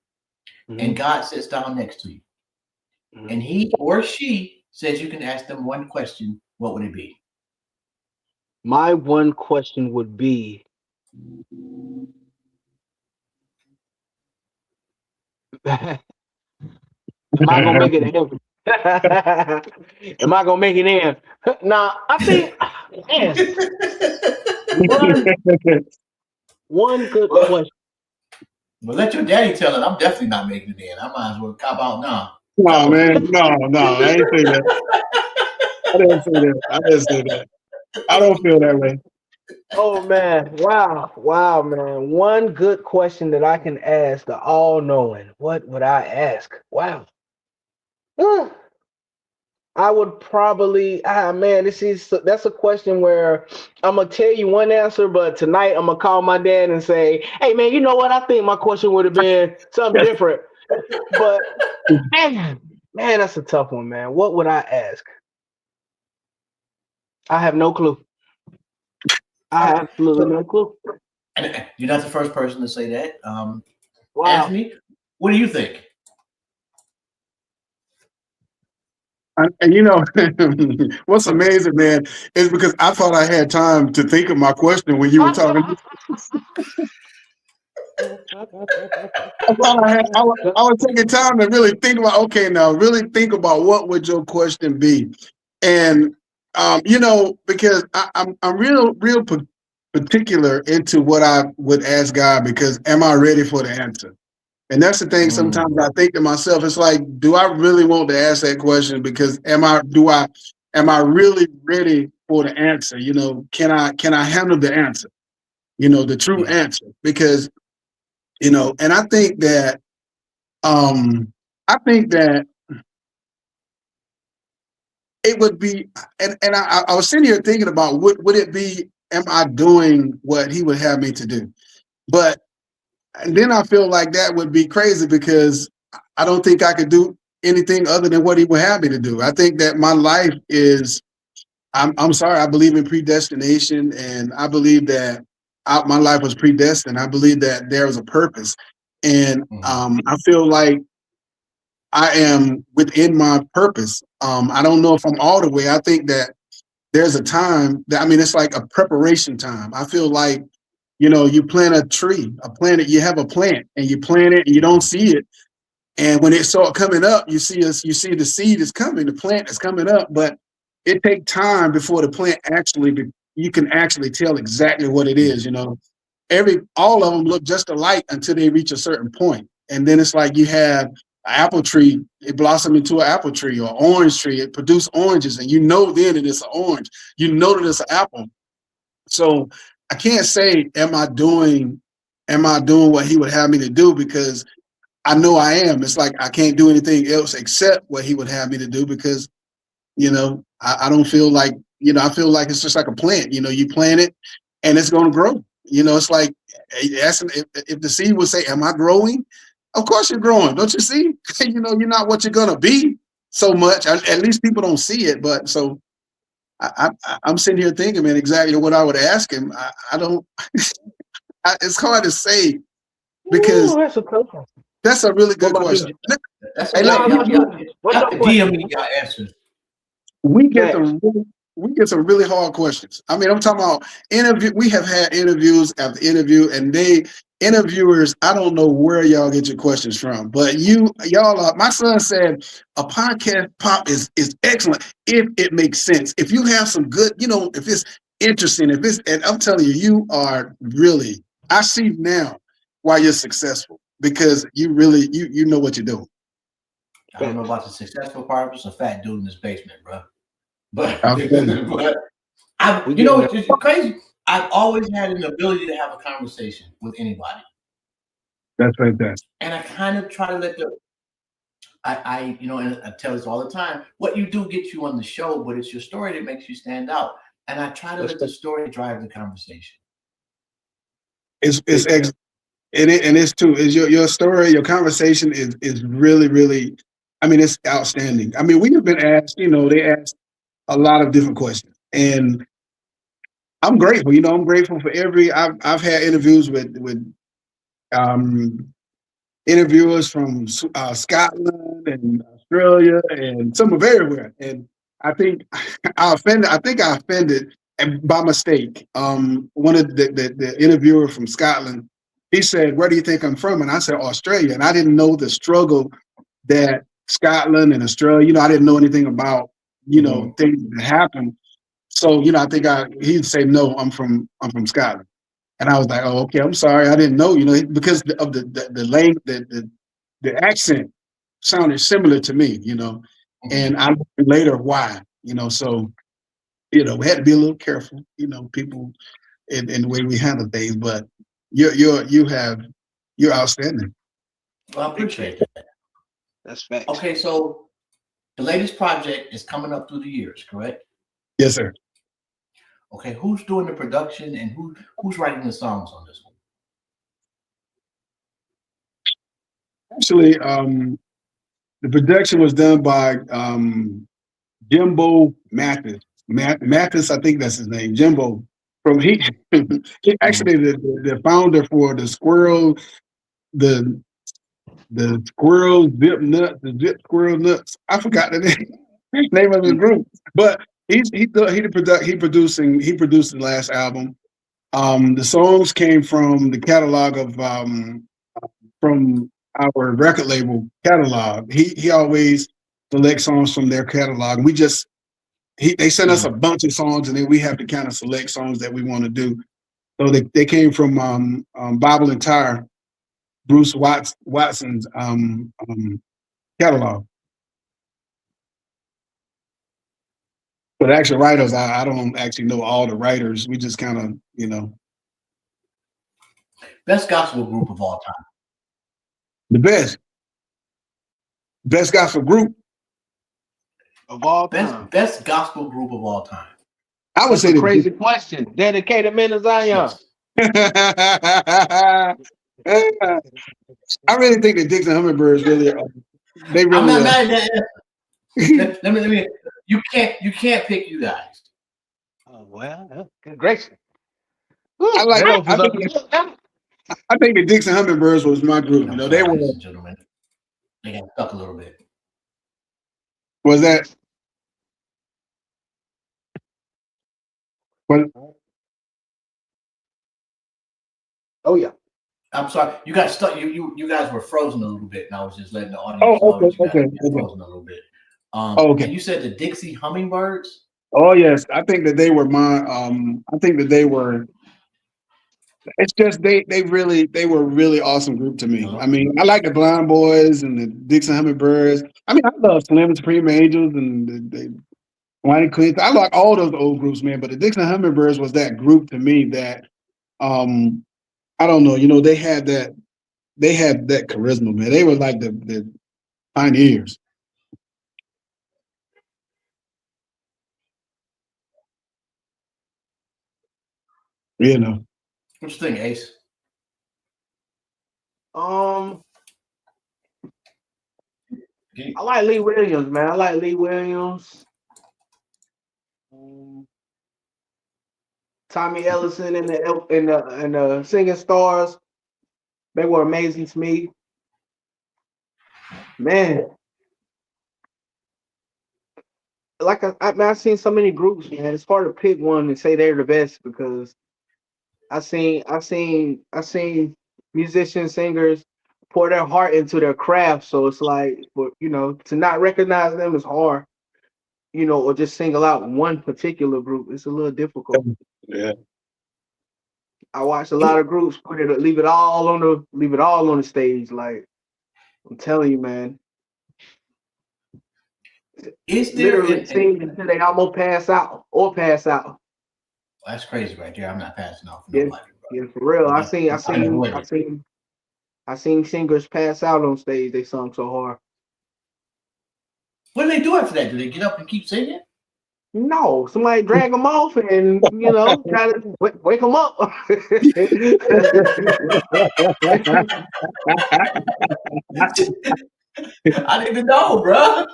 and God sits down next to you. And he or she says you can ask them one question. What would it be? My one question would be, am I gonna make it in? Am I gonna make it in? Nah, I think one good question. Well, let your daddy tell it. I'm definitely not making it in. I might as well cop out now. No, man. No. I ain't say that. I didn't say that. I don't feel that way. Oh man. Wow, man. One good question that I can ask the all-knowing. What would I ask? Wow. I would probably man, that's a question where I'm gonna tell you one answer, but tonight I'm gonna call my dad and say, "Hey man, you know what? I think my question would have been something different." But man, that's a tough one, man. What would I ask? I have no clue. I have absolutely no clue. And you're not the first person to say that. Wow. Anthony, what do you think? And what's amazing, man, is because I thought I had time to think of my question when you were talking. I was taking time to really think about what would your question be, and because I'm real particular into what I would ask God, because am I ready for the answer? And that's the thing. Sometimes I think to myself, it's like, do I really want to ask that question? Because am I really ready for the answer? Can I handle the answer? The true answer? Because and I think that I think that it would be, and I was sitting here thinking about would it be, am I doing what he would have me to do? But and then I feel like that would be crazy because I don't think I could do anything other than what he would have me to do. I think that my life is, I'm sorry, I believe in predestination, and I believe that my life was predestined. I believe that there was a purpose. And I feel like I am within my purpose. I don't know if I'm all the way. I think that there's a time that, I mean, it's like a preparation time. I feel like, you know, you plant a tree, you have a plant and you plant it and you don't see it. And when it starts coming up, you see the seed is coming, the plant is coming up, but it takes time before the plant you can actually tell exactly what it is. You know, all of them look just alike until they reach a certain point. And then it's like you have an apple tree, it blossomed into an apple tree, or orange tree, it produced oranges, and you know then that it's an orange. You know that it's an apple. So I can't say, am I doing what he would have me to do, because I know I am. It's like I can't do anything else except what he would have me to do, because, you know, I don't feel like, you know, I feel like it's just like a plant. You know, you plant it and it's going to grow. You know, it's like, if the seed would say, am I growing? Of course you're growing. Don't you see? You know, you're not what you're going to be so much. At least people don't see it. But so I'm sitting here thinking, man, exactly what I would ask him. I don't, it's hard to say, because Ooh, that's a tough one. that's a really good question. That's Hey, y'all look, DM me y'all answers. we get some really hard questions. I mean, I'm talking about interview. We have had interviews after interview, and interviewers, I don't know where y'all get your questions from, but y'all are. My son said a podcast pop is excellent if it makes sense. If you have some good, you know, if it's interesting, and I'm telling you, you are really. I see now why you're successful, because you really you know what you're doing. I don't know about the successful part, but it's a fat dude in his basement, bro. But, you know, it's crazy. I've always had an ability to have a conversation with anybody. That's fantastic. And I kind of try to let you know, and I tell this all the time, what you do gets you on the show, but it's your story that makes you stand out. And I try to let the story drive the conversation. It's excellent. And it's too, is your story, your conversation is really, really, I mean, it's outstanding. I mean, we have been asked, you know, they asked a lot of different questions, and I'm grateful. You know, I'm grateful for I've had interviews with interviewers from Scotland and Australia and some of everywhere. And I think I offended, and by mistake. One of the interviewer from Scotland, he said, "Where do you think I'm from?" And I said, "Australia." And I didn't know the struggle that Scotland and Australia, you know, I didn't know anything about, you know, things that happen. So, you know, I think he'd say, "No, I'm from Scotland." And I was like, "Oh, okay, I'm sorry, I didn't know," you know, because of the language, the accent sounded similar to me, you know, and I learned later why, you know, so, you know, we had to be a little careful, you know, people in the way we handle things, but you're outstanding. Well, I appreciate that. That's facts. Okay, so the latest project is coming up through the years, correct? Yes, sir. Okay, who's doing the production and who's writing the songs on this one? Actually, the production was done by Jimbo Mathis. Mathis, I think that's his name, Jimbo. He actually the founder for the Squirrel, the Squirrel Zip Nuts, the Zip Squirrel Nuts. I forgot the name of the group, but he produced the last album. The songs came from the catalog of from our record label catalog. He always selects songs from their catalog. They sent us a bunch of songs, and then we have to kind of select songs that we want to do. So they came from Bible and Tire, Bruce Watson's catalog. But actual writers, I don't actually know all the writers. We just kind of, you know. Best gospel group of all time. The best. Best gospel group. Of all time. Best gospel group of all time. I would That's say a the crazy question. Dedicated Men of Zion. Yes. I really think the Dixon Hummingbirds really are. They really I'm not are. mad at that. Let me. You can't pick you guys. Oh well, good gracious. I like. That was up. I think the Dixon Hummingbirds was my group. You I'm know, sorry, they were. ladies and gentlemen. They got stuck a little bit. Was that? What? Oh yeah. I'm sorry. You got stuck. You guys were frozen a little bit, and I was just letting the Oh, audience know that you guys okay. were frozen a little bit. Okay. And you said the Dixie Hummingbirds. Oh yes, I think that they were my. I think that they were. It's just they were a really awesome group to me. I mean, I like the Blind Boys and the Dixon Hummingbirds. I mean, I love Slim and Supreme Angels and the Wine Queens. I like all those old groups, man. But the Dixon Hummingbirds was that group to me that, I don't know. You know, they had that charisma, man. They were like the pioneers. You know. What you think, Ace? I like Lee Williams, man. I like Lee Williams. Tommy Ellison and the Singing Stars. They were amazing to me. Man. Like I've seen so many groups, man. It's hard to pick one and say they're the best because I've seen musicians, singers pour their heart into their craft. So it's like, to not recognize them is hard, or just single out one particular group. It's a little difficult. Yeah. I watch a lot of groups leave it all on the stage. Like I'm telling you, man. Is there Literally sing until they almost pass out. That's crazy right there. I'm not passing off Yeah, nobody. Bro. yeah, for real. I seen singers pass out on stage. They sung so hard. What do they do after that? Do they get up and keep singing? No, somebody drag them off and try to wake them up. I didn't even know, bro.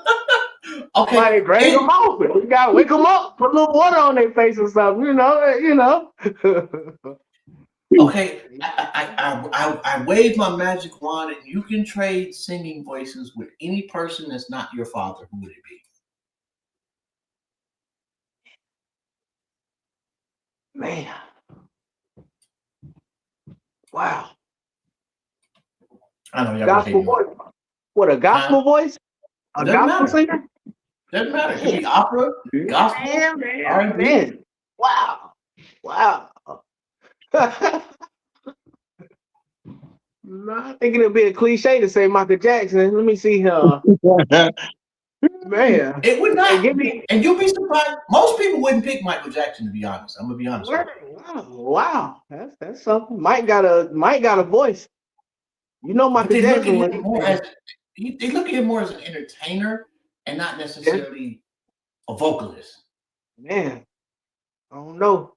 Okay, somebody drag them off. You gotta wake them up, put a little water on their face or something. Okay, I wave my magic wand, and you can trade singing voices with any person that's not your father. Who would it be? Man, wow. I know y'all Gospel voice. What, a gospel voice? A gospel singer? Doesn't matter. It could be opera, gospel, R&B. Man. Wow. I think it'll be a cliche to say Michael Jackson. Let me see here. Man. It would not. Hey, and you'll be surprised. Most people wouldn't pick Michael Jackson, to be honest. I'm gonna be honest. Wow. That's something. Mike got a voice. Michael Jackson. They look at him more as an entertainer and not necessarily a vocalist. Man, I don't know.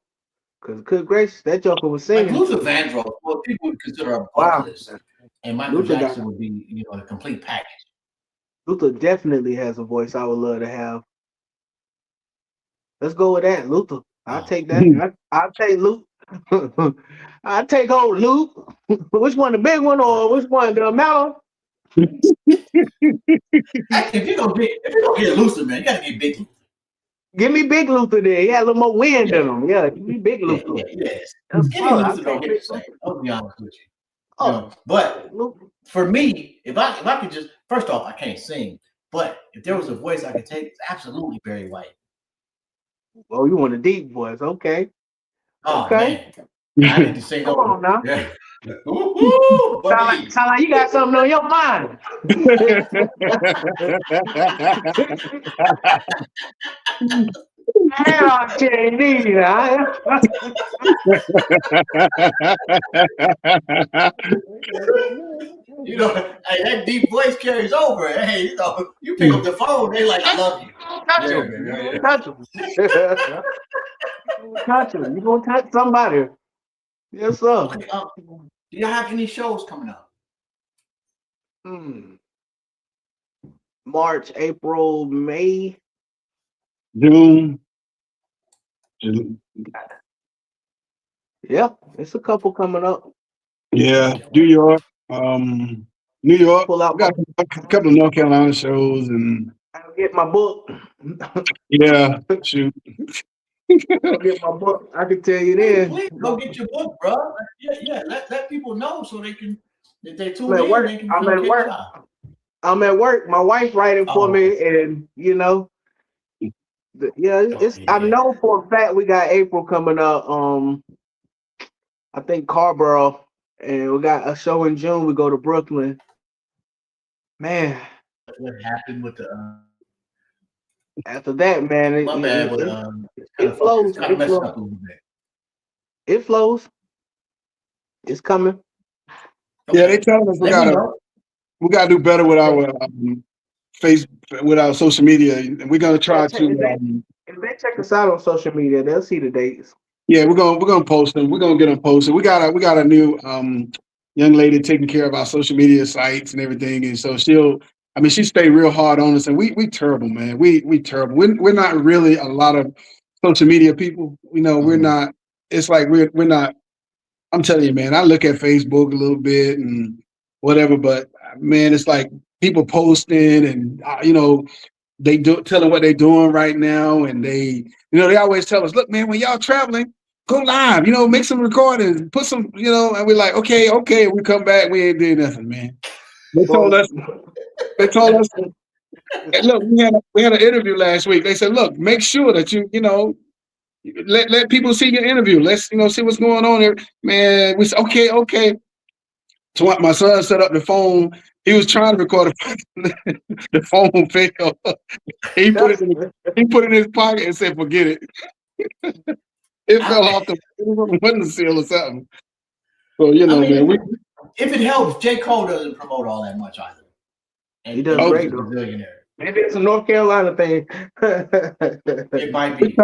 Because good gracious, that joker was singing. Like Luther Vandross, well, people would consider a vocalist. And Michael Jackson would be, a complete package. Luther definitely has a voice I would love to have. Let's go with that, Luther. I'll take that. I'll take Luke. I'll take old Luke. Which one, the big one or which one, the mellow? If you're gonna get Luther, man, you gotta get Big Luther. Give me Big Luther there. He had a little more wind in him. Yeah, give me Big Luther. Yes. Give me Luther, don't get the same. I'll be honest with you. But for me, if I could just, first off, I can't sing. But if there was a voice I could take, it's absolutely Barry White. Oh, you want a deep voice? Okay. Oh, okay. Man. I need to say no. Come on now. Yeah. Sound like you got something on your mind. You know, hey, that deep voice carries over. Hey, you know, you pick up the phone, they like, I love you. Touch Yeah, him. man, You yeah, gonna yeah. touch him. You gonna touch him. You gonna touch somebody. Yes, sir. Okay, do you have any shows coming up? March, April, May. June. Yeah, it's a couple coming up. Yeah, New York. New York. Pull out We got a couple of North Carolina shows, and I'll get my book. yeah, shoot. I'll get my book. I can tell you Please, then. please go get your book, bro. Yeah. Let people know so they can, if they tune I'm at in, work. they can I'm come at check work. it out. I'm at work. My wife writing for Oh. me, and you know, it's. I Yeah. know for a fact we got April coming up. I think Carborough, and we got a show in June. We go to Brooklyn. Man, What happened with the? after that, man, My bad, but it flows. It's kind of It messed flows. up a little bit. It flows. It's coming. Yeah, they telling us we Let me gotta know. do better with our face with our social media, and we're gonna try to. If they check us out on social media, they'll see the dates. Yeah, we're gonna post them. We're gonna get them posted. We got a new young lady taking care of our social media sites and everything, and so she stay real hard on us, and we terrible, man. We terrible. We're not really a lot of social media people. You know, we're not. It's like we're not. I'm telling you, man. I look at Facebook a little bit and whatever, but man, it's like people posting and they telling what they're doing right now, and they always tell us, look, man, when y'all traveling, go live, make some recordings, put some, and we're like, okay, we come back, we ain't doing nothing, man. They told us, and look, we had an interview last week. They said, look, make sure that let people see your interview. Let's see what's going on there, man. We said, okay. So my son set up the phone. He was trying to record the phone failed. He put it in his pocket and said, "Forget it." It fell off the windowsill or something. So man. If it helps, J. Cole doesn't promote all that much either. And He does great, he's a billionaire. Maybe it's a North Carolina thing. It might be.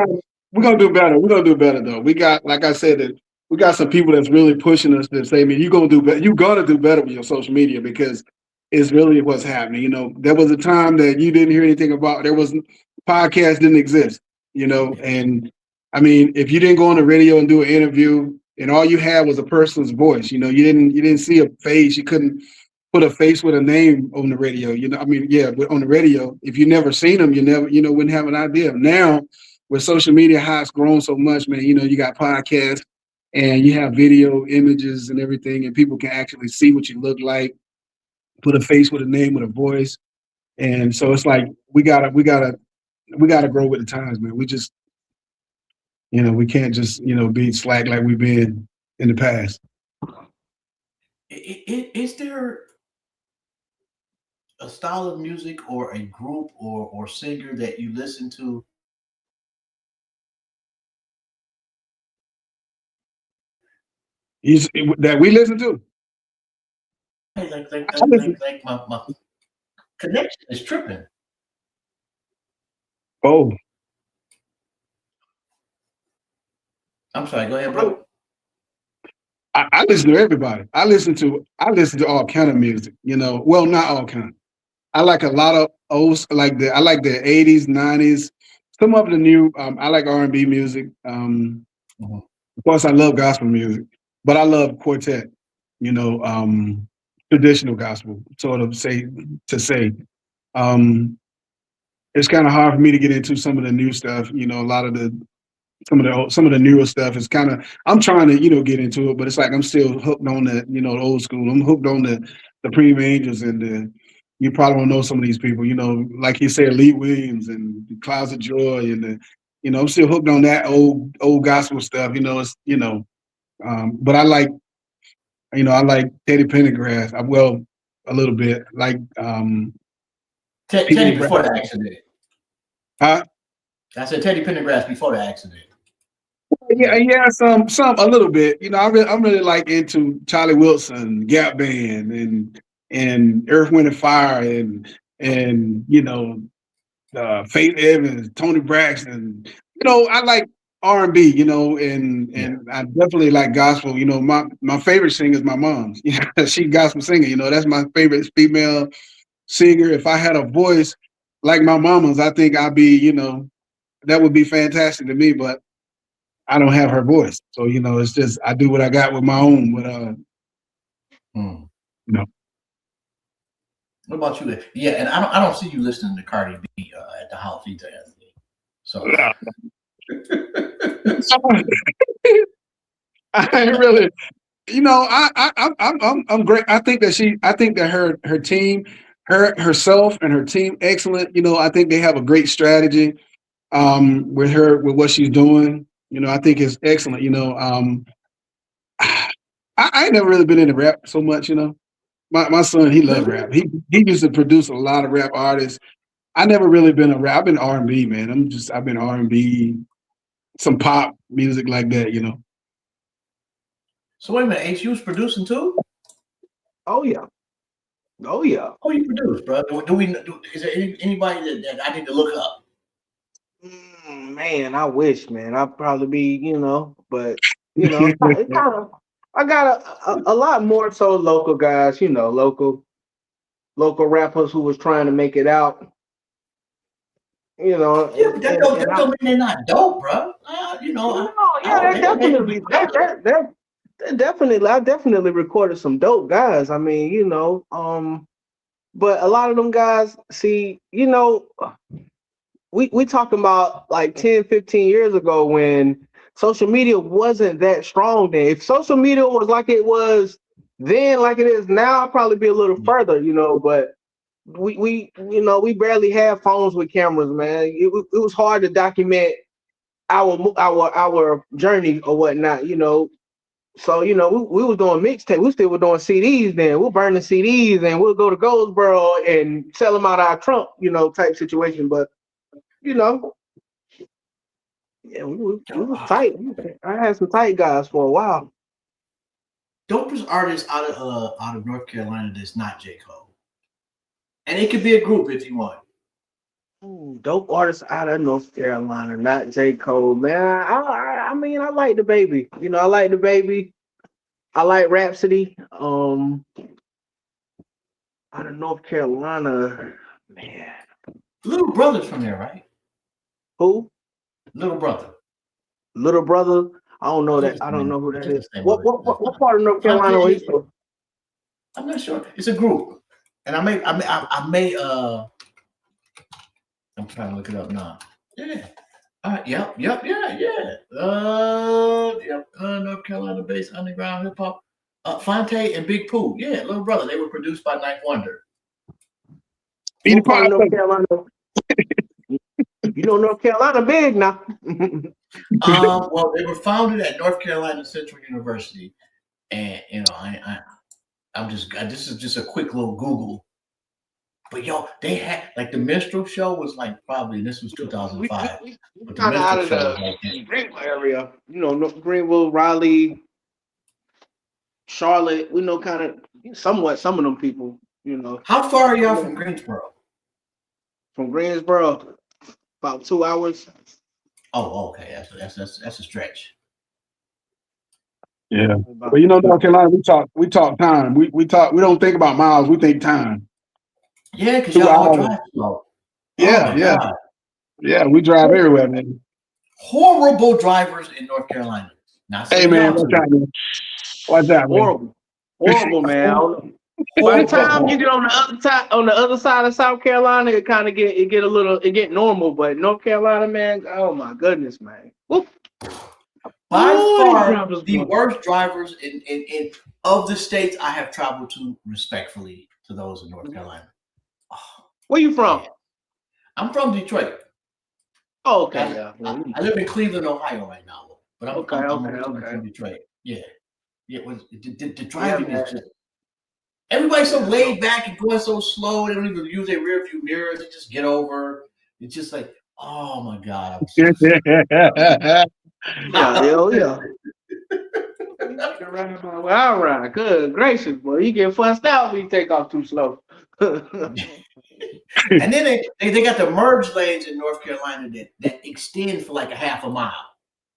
We're gonna do better. We're gonna do better though. We got, like I said, we got some people that's really pushing us to say, "Man, you're gonna do better. You're gonna do better with your social media because it's really what's happening." There was a time that you didn't hear anything about. Podcasts didn't exist. And I mean, if you didn't go on the radio and do an interview, and all you had was a person's voice, you didn't see a face. You couldn't put a face with a name on the radio. On the radio, if you never seen them, you never, wouldn't have an idea. Now, with social media, how it's grown so much, man, you got podcasts and you have video images and everything, and people can actually see what you look like, put a face with a name, with a voice. And so it's like, we gotta grow with the times, man. We just, we can't just, be slack like we've been in the past. Is there a style of music or a group or singer that you listen to that we listen to? Like my connection is tripping. Oh, I'm sorry. Go ahead, bro. I listen to everybody. I listen to all kind of music. Well, not all kind. I like a lot of old, I like the 80s, 90s. Some of the new. I like R&B music. Of course, I love gospel music, but I love quartet. Traditional gospel, sort of say. It's kind of hard for me to get into some of the new stuff. A lot of some of the newer stuff is kind of. I'm trying to get into it, but it's like I'm still hooked on the old school. I'm hooked on the Prima Angels and you probably don't know some of these people. Like you said, Lee Williams and the Clouds of Joy and I'm still hooked on that old gospel stuff. It's but I like. I like Teddy Pendergrass. A little bit like Teddy before the accident. Huh? I said Teddy Pendergrass before the accident. Yeah, some a little bit. I'm really like into Charlie Wilson, Gap Band, and and Earth, Wind and Fire and Faith Evans, Tony Braxton. I like R&B, and I definitely like gospel. My favorite singer is my mom's. She's gospel singer. That's my favorite female singer. If I had a voice like my mama's, I think I'd be, that would be fantastic to me. But I don't have her voice, so it's just I do what I got with my own. But What about you? Yeah, and I don't see you listening to Cardi B at the house either, Anthony. So I ain't really, I'm great. I think that her team, herself and her team, excellent. I think they have a great strategy with what she's doing. I think it's excellent. I ain't never really been into rap so much. My son, he loved rap. He used to produce a lot of rap artists. I never really been a rap. I've been R&B, man. I've been R&B, some pop music like that. So wait a minute, H, you was producing too? Oh yeah. Oh, you produce, bro. Is there anybody that I need to look up? Man, I wish, man. I'd probably be, but it's kind of. I got a lot more so local guys, local rappers who was trying to make it out. Yeah, but that don't mean they're not dope, bro. I definitely recorded some dope guys. I mean, but a lot of them guys, see, we talking about like 10, 15 years ago when social media wasn't that strong then. If social media was like it was then, like it is now, I'd probably be a little further, but we barely have phones with cameras, man. It was hard to document our journey or whatnot, So, we was doing mixtape. We still were doing CDs then. We'll burn the CDs and we'll go to Goldsboro and sell them out our trunk, type situation. But, yeah, we was tight. I had some tight guys for a while. Dopest artist out of North Carolina that's not J. Cole. And it could be a group if you want. Dope artists out of North Carolina, not J. Cole, man. I mean, I like the baby. I like the baby. I like Rhapsody. Out of North Carolina, man. Little Brother's from there, right? Who? Little Brother. Little Brother. I don't know that. I don't know who that is. What part of North Carolina are you from? I'm not sure. It's a group, and I may. I'm trying to look it up now. Yeah. Yep. North Carolina based underground hip hop. Phonte and Big Pooh. Yeah, Little Brother. They were produced by Ninth Wonder. North Carolina. North Carolina big now. Well, they were founded at North Carolina Central University, and this is just a quick little Google. But they had like the Minstrel Show was like probably this was 2005. We kind of out of the Greenville area, Greenville, Raleigh, Charlotte. We know kind of somewhat some of them people. How far are y'all from Greensboro? From Greensboro, about 2 hours. Oh, okay. That's a stretch. Yeah, but North Carolina, we talk time. We don't think about miles. We think time. Yeah, because y'all all drive slow. Yeah. We drive everywhere, man. Horrible drivers in North Carolina. Hey, man, watch out, man. Horrible, man. By the time you get on the other side of South Carolina, it kind of get normal. But North Carolina, man, oh my goodness, man. Whoop. By far, the worst drivers in of the states I have traveled to, respectfully to those in North Carolina. Oh, where you from? Man. I'm from Detroit. Oh, okay. I live in Cleveland, Ohio right now, but I'm from Detroit. Yeah. The driving is just. Everybody's so laid back and going so slow. They don't even use their rear view mirrors. They just get over. It's just like, oh my God. Yeah. Well, all right, good gracious, boy. You get fussed out when you take off too slow. And then they got the merge lanes in North Carolina that extend for like a half a mile.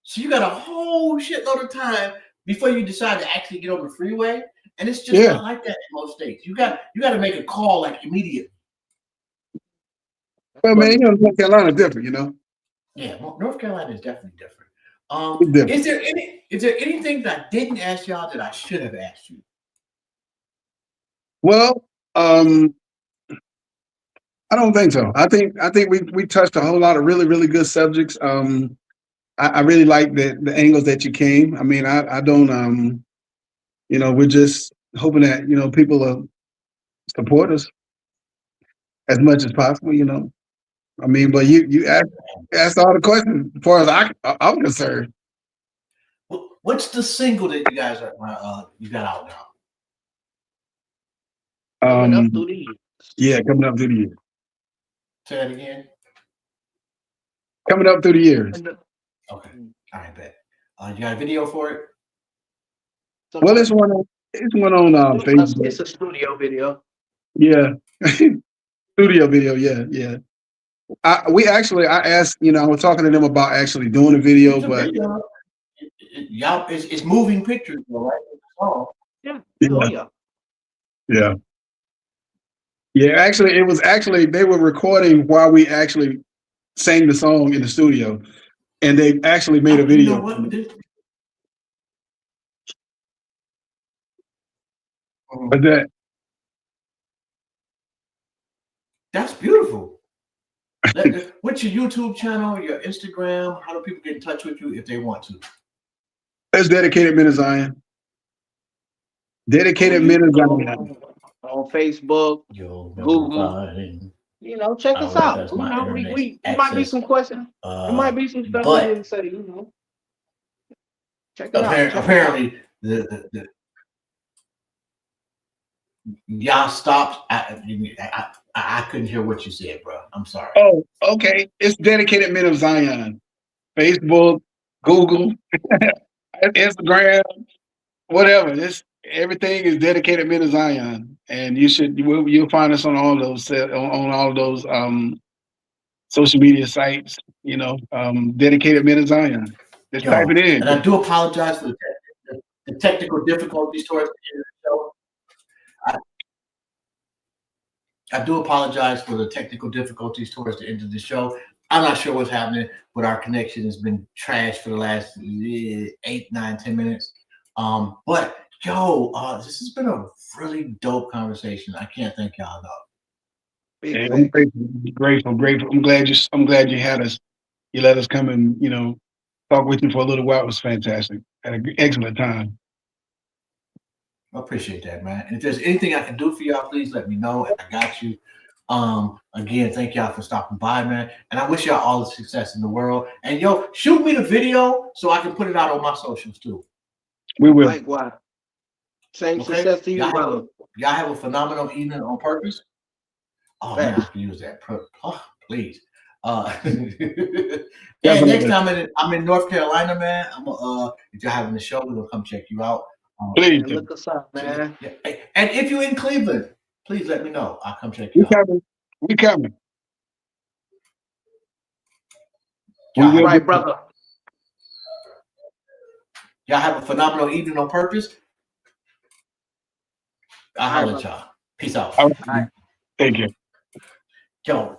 So you got a whole shitload of time before you decide to actually get on the freeway. And it's just not like that in most states. You got to make a call like immediately. Well, man, North Carolina's different, Yeah, North Carolina is definitely different. Different. Is there anything that I didn't ask y'all that I should have asked you? Well, I don't think so. I think we touched a whole lot of really, really good subjects. I really like the angles that you came. I mean, I don't we're just hoping that people will support us as much as possible. I mean, but you asked all the questions as far as I'm concerned. What's the single that you guys you got out now? Coming up through the years. Yeah, coming up through the years. Say that again. Coming up through the years. Okay, all right, bet. You got a video for it? Well, it's one on Facebook. It's a studio video. Yeah, studio video. Yeah. I asked, I was talking to them about actually doing a video, but y'all, it's moving pictures, right? Oh. Yeah. Yeah, actually, they were recording while we actually sang the song in the studio, and they actually made a video. But that's beautiful. What's your YouTube channel, your Instagram? How do people get in touch with you if they want to? It's Dedicated Men of Zion. Dedicated Men of Zion. On Facebook, Google. Check us out. We might be some questions. There might be some stuff we didn't say. Check it out. Apparently, y'all stopped. I couldn't hear what you said, bro. I'm sorry. Oh, okay. It's Dedicated Men of Zion. Facebook, Google, Instagram, whatever. Everything is Dedicated Men of Zion, and you'll find us on all those social media sites. Dedicated Men of Zion. Just type it in. And I do apologize for the technical difficulties towards the end of the show. I do apologize for the technical difficulties towards the end of the show. I'm not sure what's happening, but our connection has been trashed for the last 8, 9, 10 minutes. But this has been a really dope conversation. I can't thank y'all enough. Yeah, I'm grateful. I'm glad you had us. You let us come and talk with you for a little while. It was fantastic. Had an excellent time. I appreciate that, man. And if there's anything I can do for y'all, please let me know. I got you. Again, thank y'all for stopping by, man. And I wish y'all all the success in the world. And shoot me the video so I can put it out on my socials too. We will. Likewise. Same success to you, brother. Y'all have a phenomenal evening on purpose. Oh man, I can use that. Please. Yeah, next time I'm in North Carolina, man. If you're having the show, we're gonna come check you out. Please look us up, man. And if you're in Cleveland, please let me know. I'll come check you out. We coming. All right, brother. Y'all have a phenomenal evening on purpose. I'll holler at y'all. Peace out. All right. Thank you.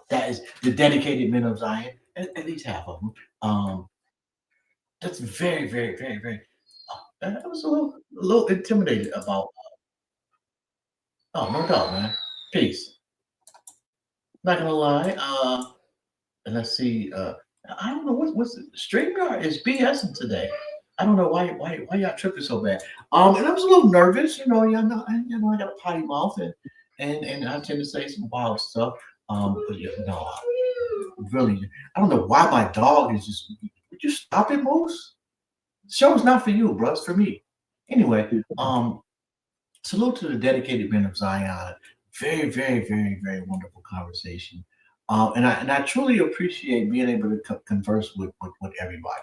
That is the Dedicated Men of Zion. At least half of them. That's very, very, very, very. I was a little intimidated about. Oh, no doubt, man. Peace. Not gonna lie. And let's see. I don't know what's StreamYard is BSing today. I don't know why y'all tripping so bad. And I was a little nervous, y'all know, I got a potty mouth and I tend to say some wild stuff. But really, I don't know why my dog is just. Would you stop it, Moose? The show is not for you, bro. It's for me. Anyway, salute to the Dedicated Men of Zion. Very, very, very, very wonderful conversation. And I truly appreciate being able to converse with everybody.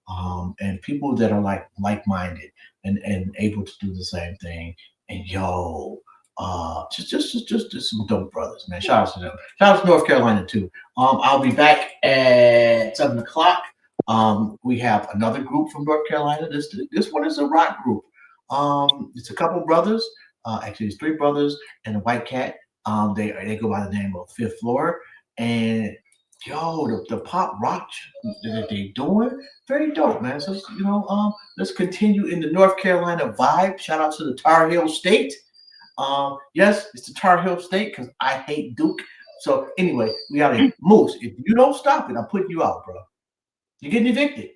and people that are like-minded and able to do the same thing. And yo, just some dope brothers, man. Shout out to them. Shout out to North Carolina too. I'll be back at 7 o'clock. We have another group from North Carolina. This one is a rock group. It's a couple brothers. Actually, it's 3 brothers and a white cat. They go by the name of Fifth Floor. And yo, the pop rock that they doing, very dope, man. So let's continue in the North Carolina vibe. Shout out to the Tar Heel State. Yes, it's the Tar Heel State because I hate Duke. So anyway, we got a Moose. If you don't stop it, I'm putting you out, bro. You're getting evicted.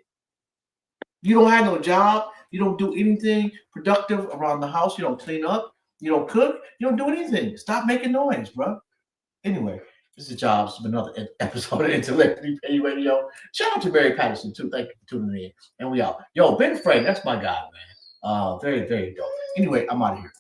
You don't have no job. You don't do anything productive around the house. You don't clean up. You don't cook. You don't do anything. Stop making noise, bro. Anyway, this is Jobs. Another episode of Intellectually Petty Radio. Shout out to Barry Patterson too. Thank you for tuning in. And we out. Yo, Ben Frank, that's my guy, man. Very, very dope. Anyway, I'm out of here.